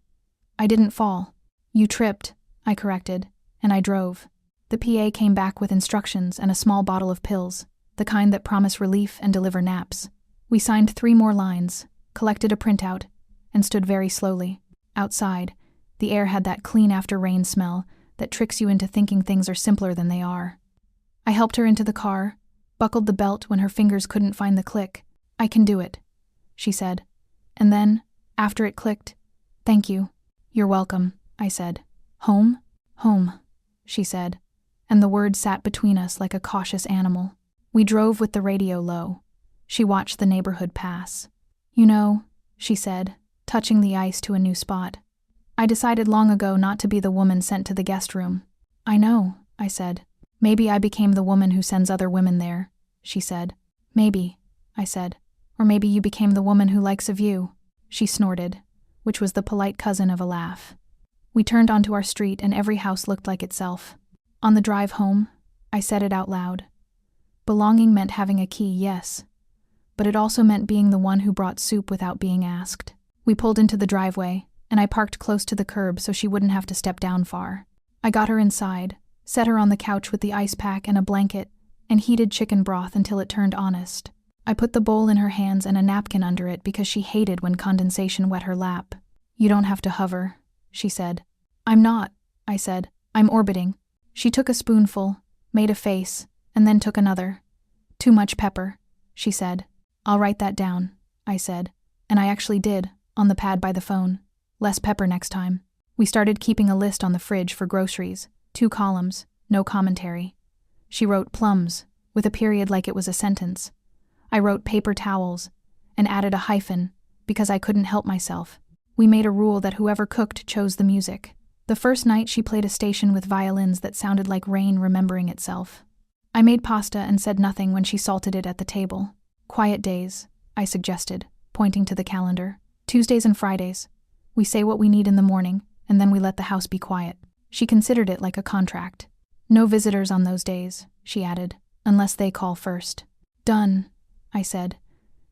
I didn't fall. You tripped, I corrected, and I drove. The PA came back with instructions and a small bottle of pills, the kind that promise relief and deliver naps. We signed 3 more lines, collected a printout, and stood very slowly. Outside, the air had that clean after rain smell that tricks you into thinking things are simpler than they are. I helped her into the car, buckled the belt when her fingers couldn't find the click. I can do it, she said. And then, after it clicked, thank you. You're welcome, I said. Home? Home, she said, and the word sat between us like a cautious animal. We drove with the radio low. She watched the neighborhood pass. You know, she said, touching the ice to a new spot. I decided long ago not to be the woman sent to the guest room. I know, I said. Maybe I became the woman who sends other women there, she said. Maybe, I said. Or maybe you became the woman who likes a view. She snorted, which was the polite cousin of a laugh. We turned onto our street and every house looked like itself. On the drive home, I said it out loud. Belonging meant having a key, yes. But it also meant being the one who brought soup without being asked. We pulled into the driveway, and I parked close to the curb so she wouldn't have to step down far. I got her inside, set her on the couch with the ice pack and a blanket, and heated chicken broth until it turned honest. I put the bowl in her hands and a napkin under it because she hated when condensation wet her lap. You don't have to hover, she said. I'm not, I said. I'm orbiting. She took a spoonful, made a face, and then took another. Too much pepper, she said. I'll write that down, I said. And I actually did, on the pad by the phone. Less pepper next time. We started keeping a list on the fridge for groceries. 2 columns, no commentary. She wrote plums, with a period like it was a sentence. I wrote paper towels, and added a hyphen, because I couldn't help myself. We made a rule that whoever cooked chose the music. The first night she played a station with violins that sounded like rain remembering itself. I made pasta and said nothing when she salted it at the table. Quiet days, I suggested, pointing to the calendar. Tuesdays and Fridays. We say what we need in the morning, and then we let the house be quiet. She considered it like a contract. No visitors on those days, she added, unless they call first. Done, I said,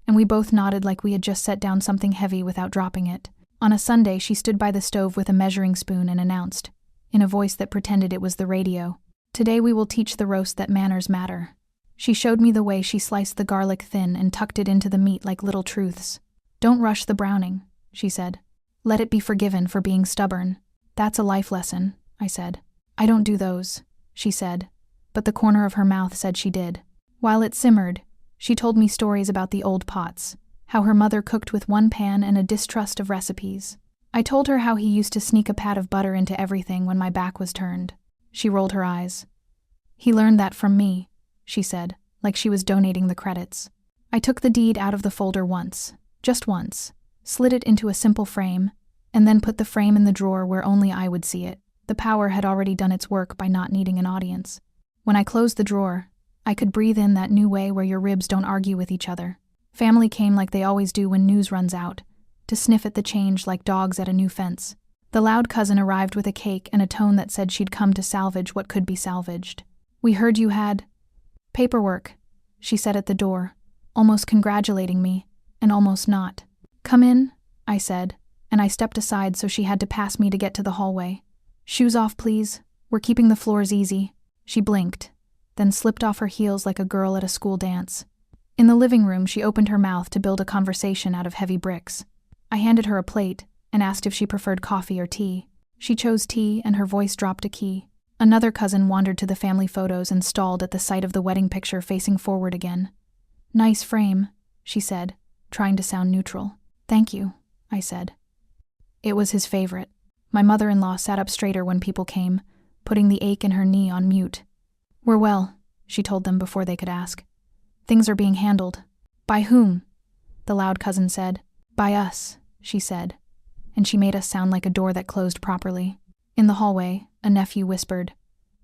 and we both nodded like we had just set down something heavy without dropping it. On a Sunday, she stood by the stove with a measuring spoon and announced, in a voice that pretended it was the radio, "Today we will teach the roast that manners matter." She showed me the way she sliced the garlic thin and tucked it into the meat like little truths. "Don't rush the browning," she said. "Let it be forgiven for being stubborn." "That's a life lesson," I said. "I don't do those," she said, but the corner of her mouth said she did. While it simmered, she told me stories about the old pots, how her mother cooked with one pan and a distrust of recipes. I told her how he used to sneak a pat of butter into everything when my back was turned. She rolled her eyes. "He learned that from me," she said, like she was donating the credits. I took the deed out of the folder once, just once, slid it into a simple frame, and then put the frame in the drawer where only I would see it. The power had already done its work by not needing an audience. When I closed the drawer, I could breathe in that new way where your ribs don't argue with each other. Family came like they always do when news runs out, to sniff at the change like dogs at a new fence. The loud cousin arrived with a cake and a tone that said she'd come to salvage what could be salvaged. "We heard you had paperwork," she said at the door, almost congratulating me, and almost not. "Come in," I said, and I stepped aside so she had to pass me to get to the hallway. "Shoes off, please. We're keeping the floors easy." She blinked, then slipped off her heels like a girl at a school dance. In the living room, she opened her mouth to build a conversation out of heavy bricks. I handed her a plate and asked if she preferred coffee or tea. She chose tea, and her voice dropped a key. Another cousin wandered to the family photos and stalled at the sight of the wedding picture facing forward again. "Nice frame," she said, trying to sound neutral. "Thank you," I said. It was his favorite. My mother-in-law sat up straighter when people came, putting the ache in her knee on mute. "We're well," she told them before they could ask. "Things are being handled." "By whom?" the loud cousin said. "By us," she said, and she made us sound like a door that closed properly. In the hallway, a nephew whispered,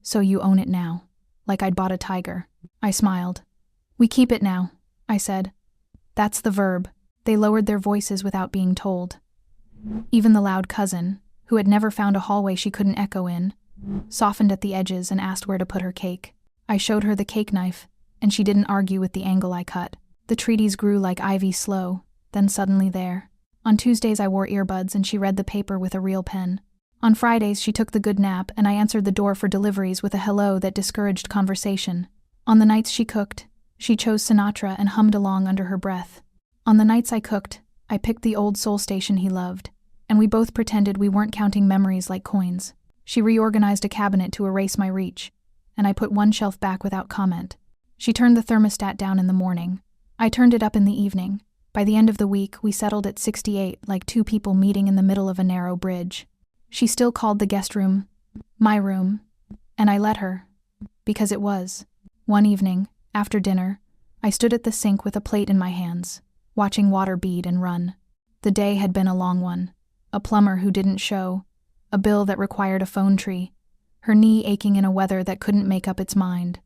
"So you own it now," like I'd bought a tiger. I smiled. "We keep it now," I said. "That's the verb." They lowered their voices without being told. Even the loud cousin, who had never found a hallway she couldn't echo in, softened at the edges and asked where to put her cake. I showed her the cake knife, and she didn't argue with the angle I cut. The treaties grew like ivy slow, then suddenly there. On Tuesdays I wore earbuds and she read the paper with a real pen. On Fridays she took the good nap and I answered the door for deliveries with a hello that discouraged conversation. On the nights she cooked, she chose Sinatra and hummed along under her breath. On the nights I cooked, I picked the old soul station he loved, and we both pretended we weren't counting memories like coins. She reorganized a cabinet to erase my reach, and I put one shelf back without comment. She turned the thermostat down in the morning. I turned it up in the evening. By the end of the week, we settled at 68 like two people meeting in the middle of a narrow bridge. She still called the guest room my room, and I let her, because it was. One evening, after dinner, I stood at the sink with a plate in my hands, watching water bead and run. The day had been a long one. A plumber who didn't show, a bill that required a phone tree, her knee aching in a weather that couldn't make up its mind.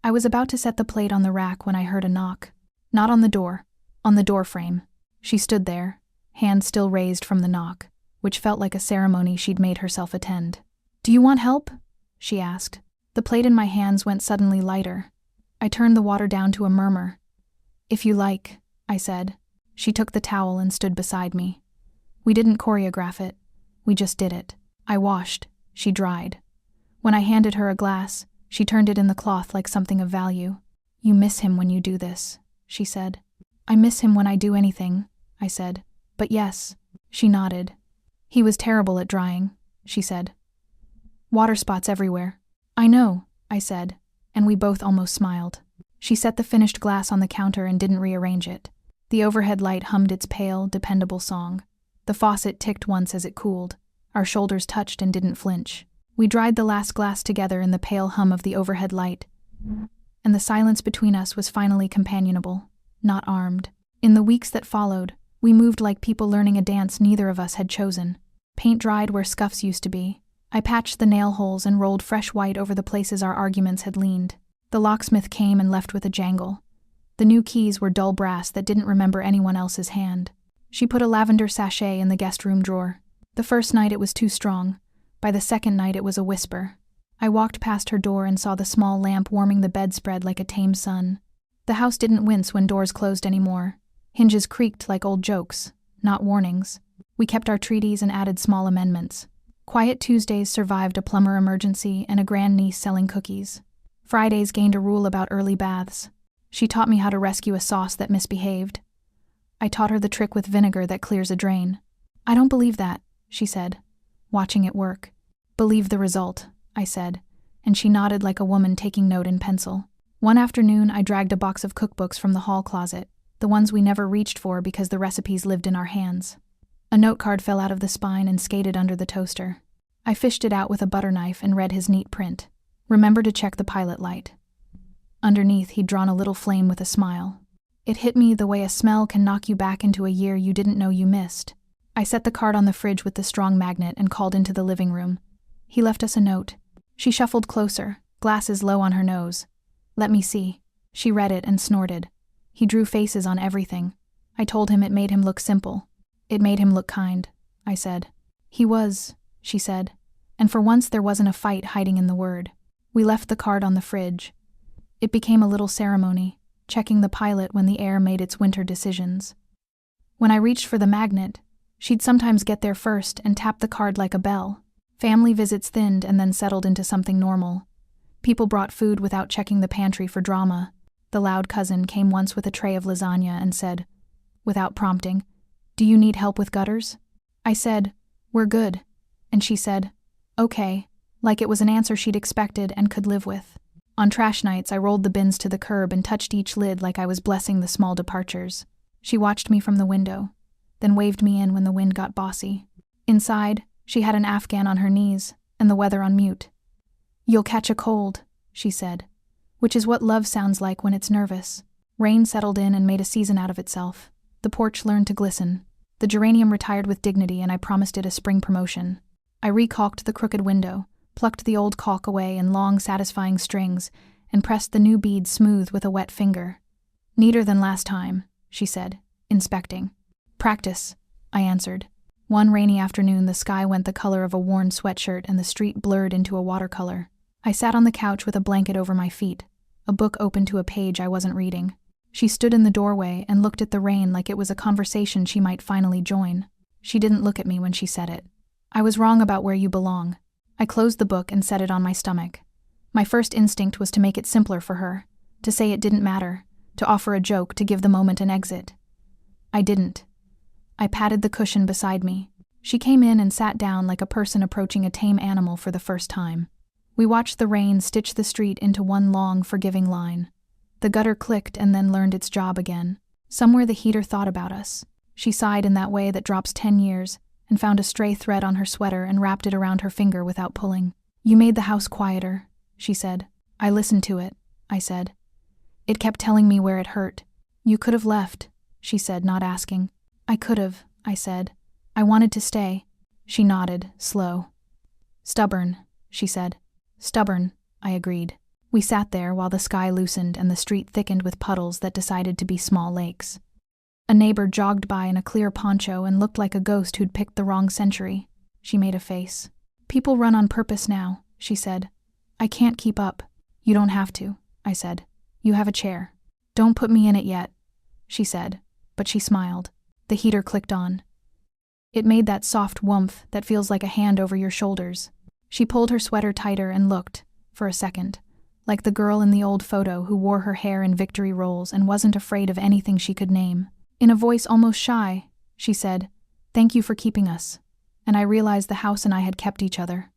I was about to set the plate on the rack when I heard a knock. Not on the door, on the door frame. She stood there, hand still raised from the knock, which felt like a ceremony she'd made herself attend. "Do you want help?" she asked. The plate in my hands went suddenly lighter. I turned the water down to a murmur. "If you like," I said. She took the towel and stood beside me. We didn't choreograph it. We just did it. I washed. She dried. When I handed her a glass, she turned it in the cloth like something of value. "You miss him when you do this," she said. "I miss him when I do anything," I said. "But yes." She nodded. "He was terrible at drying," she said. "Water spots everywhere." "I know," I said, and we both almost smiled. She set the finished glass on the counter and didn't rearrange it. The overhead light hummed its pale, dependable song. The faucet ticked once as it cooled. Our shoulders touched and didn't flinch. We dried the last glass together in the pale hum of the overhead light, and the silence between us was finally companionable, not armed. In the weeks that followed, we moved like people learning a dance neither of us had chosen. Paint dried where scuffs used to be. I patched the nail holes and rolled fresh white over the places our arguments had leaned. The locksmith came and left with a jangle. The new keys were dull brass that didn't remember anyone else's hand. She put a lavender sachet in the guest room drawer. The first night it was too strong. By the second night it was a whisper. I walked past her door and saw the small lamp warming the bedspread like a tame sun. The house didn't wince when doors closed anymore. Hinges creaked like old jokes, not warnings. We kept our treaties and added small amendments. Quiet Tuesdays survived a plumber emergency and a grandniece selling cookies. Fridays gained a rule about early baths. She taught me how to rescue a sauce that misbehaved. I taught her the trick with vinegar that clears a drain. "I don't believe that," she said, watching it work. "Believe the result," I said, and she nodded like a woman taking note in pencil. One afternoon, I dragged a box of cookbooks from the hall closet, the ones we never reached for because the recipes lived in our hands. A note card fell out of the spine and skated under the toaster. I fished it out with a butter knife and read his neat print. "Remember to check the pilot light." Underneath, he'd drawn a little flame with a smile. It hit me the way a smell can knock you back into a year you didn't know you missed. I set the card on the fridge with the strong magnet and called into the living room. He left us a note. She shuffled closer, glasses low on her nose. "Let me see." She read it and snorted. He drew faces on everything. I told him it made him look simple. It made him look kind, I said. "He was," she said, and for once there wasn't a fight hiding in the word. We left the card on the fridge. It became a little ceremony, checking the pilot when the air made its winter decisions. When I reached for the magnet, she'd sometimes get there first and tap the card like a bell. Family visits thinned and then settled into something normal. People brought food without checking the pantry for drama. The loud cousin came once with a tray of lasagna and said, without prompting, "Do you need help with gutters?" I said, "We're good." And she said, "Okay," like it was an answer she'd expected and could live with. On trash nights, I rolled the bins to the curb and touched each lid like I was blessing the small departures. She watched me from the window, then waved me in when the wind got bossy. Inside, she had an Afghan on her knees and the weather on mute. "You'll catch a cold," she said, which is what love sounds like when it's nervous. Rain settled in and made a season out of itself. The porch learned to glisten. The geranium retired with dignity, and I promised it a spring promotion. I recaulked the crooked window, plucked the old caulk away in long, satisfying strings, and pressed the new bead smooth with a wet finger. "Neater than last time," she said, inspecting. "Practice," I answered. One rainy afternoon, the sky went the color of a worn sweatshirt and the street blurred into a watercolor. I sat on the couch with a blanket over my feet, a book open to a page I wasn't reading. She stood in the doorway and looked at the rain like it was a conversation she might finally join. She didn't look at me when she said it. "I was wrong about where you belong." I closed the book and set it on my stomach. My first instinct was to make it simpler for her, to say it didn't matter, to offer a joke, to give the moment an exit. I didn't. I patted the cushion beside me. She came in and sat down like a person approaching a tame animal for the first time. We watched the rain stitch the street into one long, forgiving line. The gutter clicked and then learned its job again. Somewhere the heater thought about us. She sighed in that way that drops 10 years and found a stray thread on her sweater and wrapped it around her finger without pulling. "You made the house quieter," she said. "I listened to it," I said. "It kept telling me where it hurt." "You could have left," she said, not asking. "I could have," I said. "I wanted to stay." She nodded, slow. "Stubborn," she said. "Stubborn," I agreed. We sat there while the sky loosened and the street thickened with puddles that decided to be small lakes. A neighbor jogged by in a clear poncho and looked like a ghost who'd picked the wrong century. She made a face. "People run on purpose now," she said. "I can't keep up." "You don't have to," I said. "You have a chair." "Don't put me in it yet," she said, but she smiled. The heater clicked on. It made that soft woomph that feels like a hand over your shoulders. She pulled her sweater tighter and looked, for a second, like the girl in the old photo who wore her hair in victory rolls and wasn't afraid of anything she could name. In a voice almost shy, she said, "Thank you for keeping us." And I realized the house and I had kept each other.